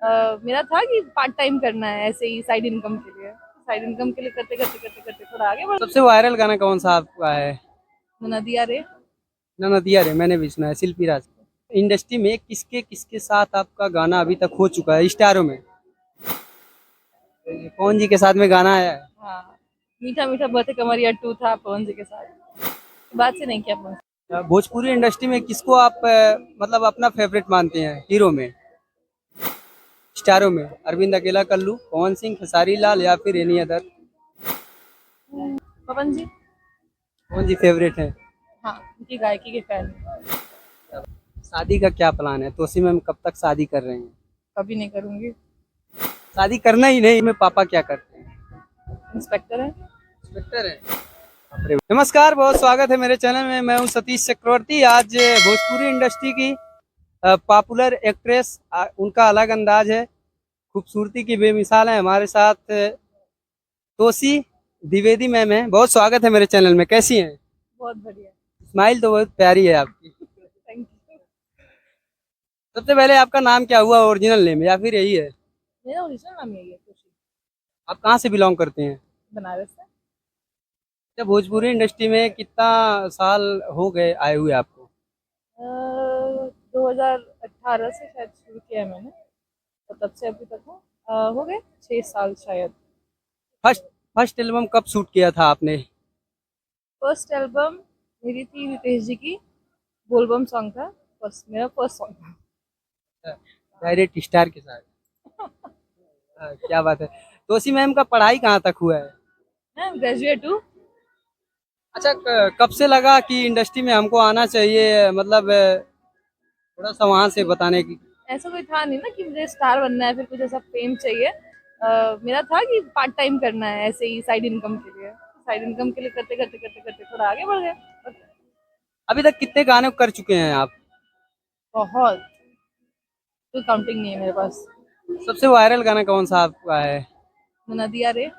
मेरा था कि पार्ट टाइम करना है ऐसे ही साइड इनकम के लिए करते करते करते करते थोड़ा आगे बढ़ सबसे वायरल गाना कौन सा आपका है? गए। नदिया रे। ननदिया रे, मैंने भी सुना है, शिल्पी राज। इंडस्ट्री में किसके किसके साथ आपका गाना अभी तक हो चुका है स्टारों में? पवन जी के साथ में गाना आया है। हाँ, मीठा मीठा बातें कमरिया 2 था पवन जी के साथ। बात से नहीं किया पवन। भोजपुरी इंडस्ट्री में किसको आप मतलब अपना फेवरेट मानते हैं हीरो में, स्टारों में? अरविंद अकेला, कल्लू, पवन सिंह, खेसारी लाल या फिर एनी अदर? पवन जी। पवन जी फेवरेट है। हाँ, उनकी गायकी के फैन। शादी का क्या प्लान है? तोसी मैम कब तक शादी कर रहे हैं? कभी नहीं करूंगी। शादी करना ही नहीं में पापा क्या करते हैं? इंस्पेक्टर है। इंस्पेक्टर है। बाप रे। नमस्कार, बहुत स्वागत है मेरे चैनल में। मैं हूं सतीश चक्रवर्ती। आज भोजपुरी इंडस्ट्री की पॉपुलर एक्ट्रेस, उनका अलग अंदाज है, खूबसूरती की बेमिसाल है। हमारे साथ तोसी द्विवेदी मैम है। बहुत स्वागत है मेरे चैनल में। कैसी हैं? बहुत बढ़िया। स्माइल तो बहुत प्यारी है आपकी। Thank you. सबसे पहले आपका नाम क्या हुआ, ओरिजिनल नेम या फिर यही है? मेरा ओरिजिनल नाम यही है, खुशी। आप कहाँ से बिलोंग करते हैं? बनारस से। अच्छा, भोजपुरी इंडस्ट्री में कितना साल हो गए आए हुए आपको? 2018 से शायद शुरू किया है मैंने, तो तब से अभी तक हो गए 6 साल शायद। फर्स्ट फर्स्ट एल्बम कब शूट किया था आपने? फर्स्ट एल्बम मेरी थी रितेश जी की, बोलबम सॉन्ग था। मेरा फर्स्ट सॉन्ग था। डायरेक्ट स्टार के साथ। क्या बात है। तोसी मैम का पढ़ाई कहाँ तक हुआ है? मैं ग्रेजुएट हूँ। अच्छा, कब से लगा कि इंडस्ट्री में हमको आना चाहिए, मतलब थोड़ा सा वहाँ से बताने की। ऐसा कोई था नहीं ना कि मुझे स्टार बनना है, फिर कुछ ऐसा फेम चाहिए। मेरा था कि पार्ट टाइम करना है ऐसे ही साइड इनकम के लिए करते करते करते करते थोड़ा आगे बढ़ गए। अभी तक कितने गाने कर चुके हैं आप? बहुत। कोई काउंटिंग नहीं है मेरे पास। सबसे वायरल गाना कौन सा आपका है? नदिया रे।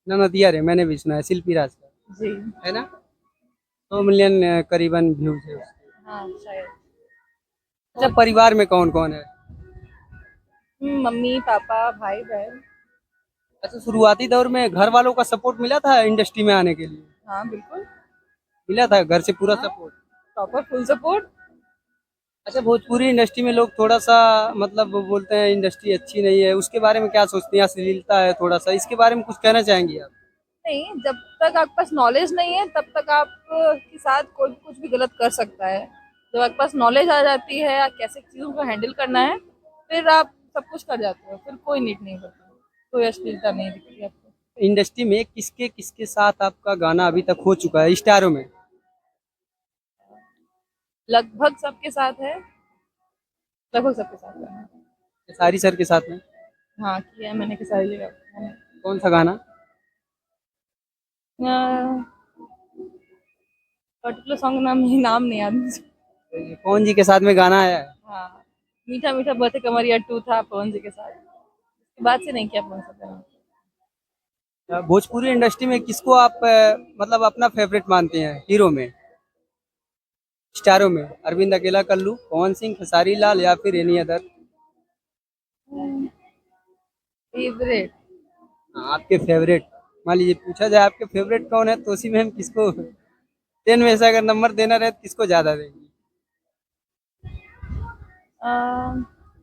ननदिया रे, मैंने भी सुना है, शिल्पी राज का। जी। है ना? 2 मिलियन करीबन व्यूज है उसके। हाँ शायद। अच्छा, परिवार में कौन कौन है? मम्मी पापा भाई बहन। अच्छा, शुरुआती दौर में घर वालों का सपोर्ट मिला था इंडस्ट्री में आने के लिए? हाँ बिल्कुल। मिला था घर से पूरा हाँ, सपोर्ट? Proper full support. अच्छा, भोजपुरी इंडस्ट्री में लोग थोड़ा सा मतलब वो बोलते हैं इंडस्ट्री अच्छी नहीं है, उसके बारे में क्या सोचते हैं? अश्लीलता है थोड़ा सा, इसके बारे में कुछ कहना चाहेंगी आप? नहीं, जब तक आपके पास नॉलेज नहीं है तब तक आप के साथ कोई भी कुछ भी गलत कर सकता है। जब आपके पास नॉलेज आ जाती है या कैसे चीज़ों को हैंडल करना है, फिर आप सब कुछ कर जाते हो, फिर कोई नीट नहीं करता, कोई अश्लीलता नहीं दिखती आपको। इंडस्ट्री में किसके किसके साथ आपका गाना अभी तक हो चुका है स्टारों में? लगभग सबके साथ है। लगभग सबके साथ है। सारी सर के साथ में? हाँ, किया है मैंने की सारी जगह मैंने। कौन सा गाना? पर्टिकुलर सॉन्ग नाम नहीं याद मुझे। पवन जी के साथ में गाना आया है। हाँ, मीठा मीठा बातें कमरिया 2 था पवन जी के साथ। उसके बाद से नहीं किया पवन सा गाना। भोजपुरी इंडस्ट्री में किसको आप मतलब अपना फेवरेट मानते हैं हीरो में, स्टारों में? अरविंद अकेला, कल्लू, पवन सिंह, खेसारी लाल या फिर एनी अदर? फेवरेट। हाँ, आपके फेवरेट। मान लीजिए पूछा जाए आपके फेवरेट कौन है, तो उसी में हम किसको 10 में से अगर नंबर देना रहे तो किसको ज्यादा देंगे?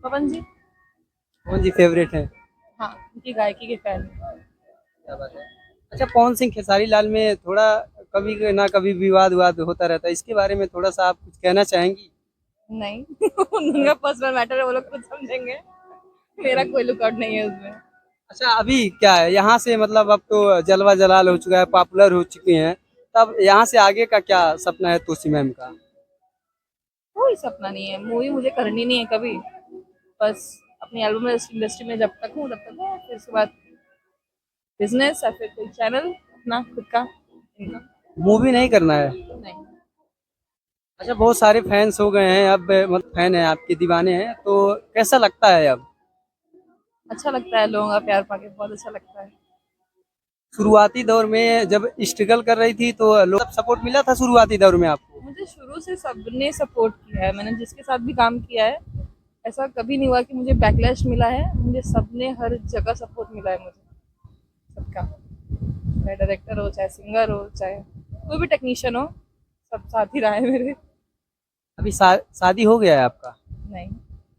पवन जी। पवन जी फेवरेट है। हाँ, उनकी गायकी के फैन। क्या बात है। अच्छा, पवन सिंह खेसारी लाल में थोड़ा कभी ना कभी विवाद विवाद होता रहता है, इसके बारे में थोड़ा सा आप कुछ कहना चाहेंगी? नहीं। उनका पर्सनल मैटर है, वो लोग खुद समझेंगे। मेरा कोई लुकआउट नहीं है उसमें। अच्छा, अभी क्या है यहाँ से, मतलब अब तो जलवा जलाल हो चुका है, पॉपुलर हो चुके हैं, तब यहाँ से आगे का क्या सपना है तोसी मैम का? कोई सपना नहीं है, मूवी मुझे करनी नहीं है कभी। बस अपनी एल्बम इंडस्ट्री में जब तक हूँ तब तक हूँ, फिर उसके बाद बिजनेस या फिर कोई चैनल अपना खुद का इनकम। मूवी नहीं करना है? नहीं। अच्छा, बहुत सारे फैंस हो गए हैं अब, मतलब फैन है आपके, दीवाने हैं, तो कैसा लगता है अब? अच्छा लगता है, लोगों का प्यार पाके बहुत अच्छा लगता है। शुरुआती दौर में जब स्ट्रगल कर रही थी तो लोग सपोर्ट मिला था शुरुआती दौर में आपको? मुझे शुरू से सबने सपोर्ट किया है, मैंने जिसके साथ भी काम किया है ऐसा कभी नहीं हुआ कि मुझे बैकलैश मिला है। मुझे सबने हर जगह सपोर्ट मिला है मुझे, सबका। चाहे डायरेक्टर हो, चाहे सिंगर हो, चाहे कोई भी टेक्नीशियन हो, सब साथ ही रहा है मेरे। अभी शादी हो गया है आपका? नहीं,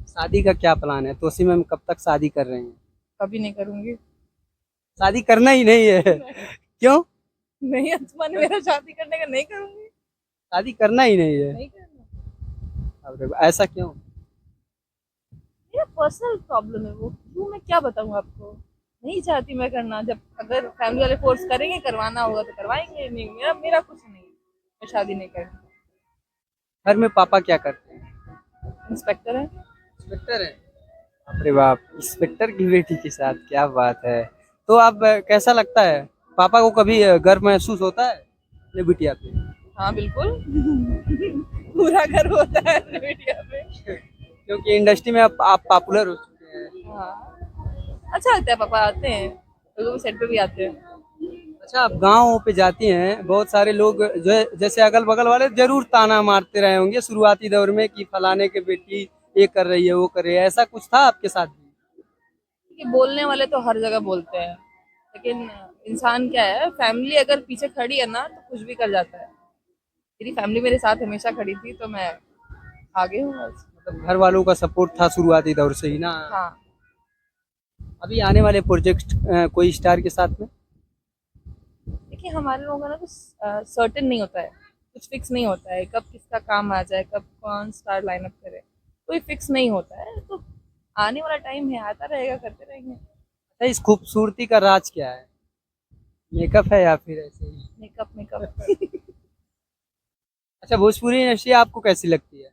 शादी का क्या प्लान है? तोसी मैम कब तक शादी कर रहे हैं? कभी नहीं करूंगी। शादी करना ही नहीं है? क्यों? नहीं, मन मेरा शादी करने का, नहीं करूंगी। शादी करना ही नहीं है? नहीं करना, अरे ऐसा क्यों? मेरा पर्सनल प्रॉब्लम है वो। क्यों, मैं क्या बताऊं आपको। नहीं चाहती मैं करना। जब अगर फैमिली वाले फोर्स करेंगे, करवाना होगा तो करवाएंगे। नहीं, मेरा मेरा कुछ नहीं, मैं शादी नहीं करूंगी। घर में पापा क्या करते हैं? इंस्पेक्टर है। इंस्पेक्टर है? अरे बाप, इंस्पेक्टर की बेटी के साथ, क्या बात है। तो अब कैसा लगता है? पापा को कभी गर्व महसूस होता है अपने बिटिया पे? हाँ बिल्कुल। पूरा घर होता है अपने मीडिया पे। क्योंकि इंडस्ट्री में आप पॉपुलर हो चुके हैं। हाँ, अच्छा लगता है। पापा आते हैं, लोगों सेट पे भी आते हैं। अच्छा, आप गाँव पे जाती हैं, बहुत सारे लोग जो है, जैसे अगल बगल वाले जरूर ताना मारते रहे होंगे शुरुआती दौर में कि फलाने की बेटी ये कर रही है, वो कर रही है। ऐसा कुछ था आपके साथ भी? कि बोलने वाले तो हर जगह बोलते हैं, लेकिन इंसान क्या है, फैमिली अगर पीछे खड़ी है ना तो कुछ भी कर जाता है। मेरी फैमिली मेरे साथ हमेशा खड़ी थी, तो मैं आगे हूँ बस। मतलब घर वालों का सपोर्ट था शुरुआती दौर से ही ना? हाँ, अभी आने वाले प्रोजेक्ट कोई स्टार के साथ में? देखिए हमारे लोगों का ना कुछ सर्टेन नहीं होता है, कुछ फिक्स नहीं होता है। कब किसका काम आ जाए, कब कौन स्टार लाइनअप करे, कोई फिक्स नहीं होता है। तो आने वाला टाइम है, आता रहेगा, करते रहेंगे। अच्छा, इस खूबसूरती का राज क्या है? मेकअप है या फिर ऐसे ही? Makeup makeup. अच्छा, भोजपुरी इंडस्ट्री आपको कैसी लगती है?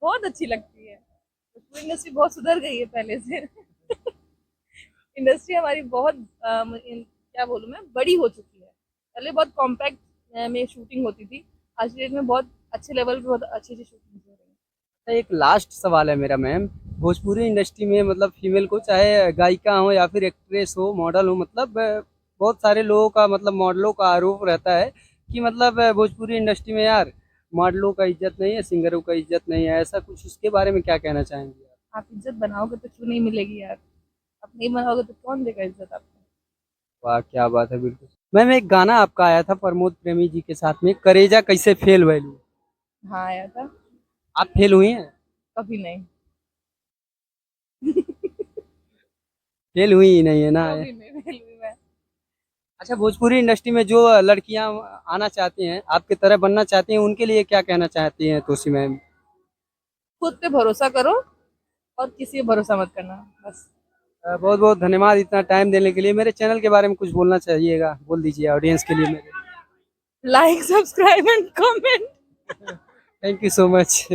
बहुत अच्छी लगती है। इंडस्ट्री बहुत सुधर गई है पहले से। इंडस्ट्री हमारी बहुत क्या बोलूँ मैं, बड़ी हो चुकी है। पहले बहुत कॉम्पैक्ट में शूटिंग होती थी। आज की डेट में बहुत अच्छे लेवल पे बहुत अच्छी अच्छी शूटिंग हो रही है। अच्छा, एक लास्ट सवाल है मेरा मैम। भोजपुरी इंडस्ट्री में मतलब फीमेल को, चाहे गायिका हो या फिर एक्ट्रेस हो, मॉडल हो, मतलब बहुत सारे लोगों का, मतलब मॉडलों का आरोप रहता है कि मतलब भोजपुरी इंडस्ट्री में यार मॉडलों का इज्जत नहीं है, सिंगरों का इज्जत नहीं है। ऐसा कुछ, उसके बारे में क्या कहना चाहेंगे आप? आप इज्जत बनाओगे तो क्यों नहीं मिलेगी यार। आप नहीं बनाओगे तो कौन देगा इज्जत आपको। वाह, क्या बात है, बिल्कुल। मैम, एक गाना आपका आया था प्रमोद प्रेमी जी के साथ में, करेजा कैसे फेल वैल्यू। हाँ, आया था। आप फेल हुई हैं? कभी नहीं। फेल हुई ही नहीं है ना? कभी नहीं फेल हुई मैं। अच्छा, भोजपुरी इंडस्ट्री में जो लड़कियां आना चाहती हैं, आपकी तरह बनना चाहती हैं, उनके लिए क्या कहना चाहती हैं तोसी मैम? खुद पे भरोसा करो और किसी पे भरोसा मत करना, बस। बहुत बहुत धन्यवाद इतना टाइम देने के लिए। मेरे चैनल के बारे में कुछ बोलना चाहिएगा, बोल दीजिए ऑडियंस के लिए मेरे। Like, subscribe and comment. Thank you so much.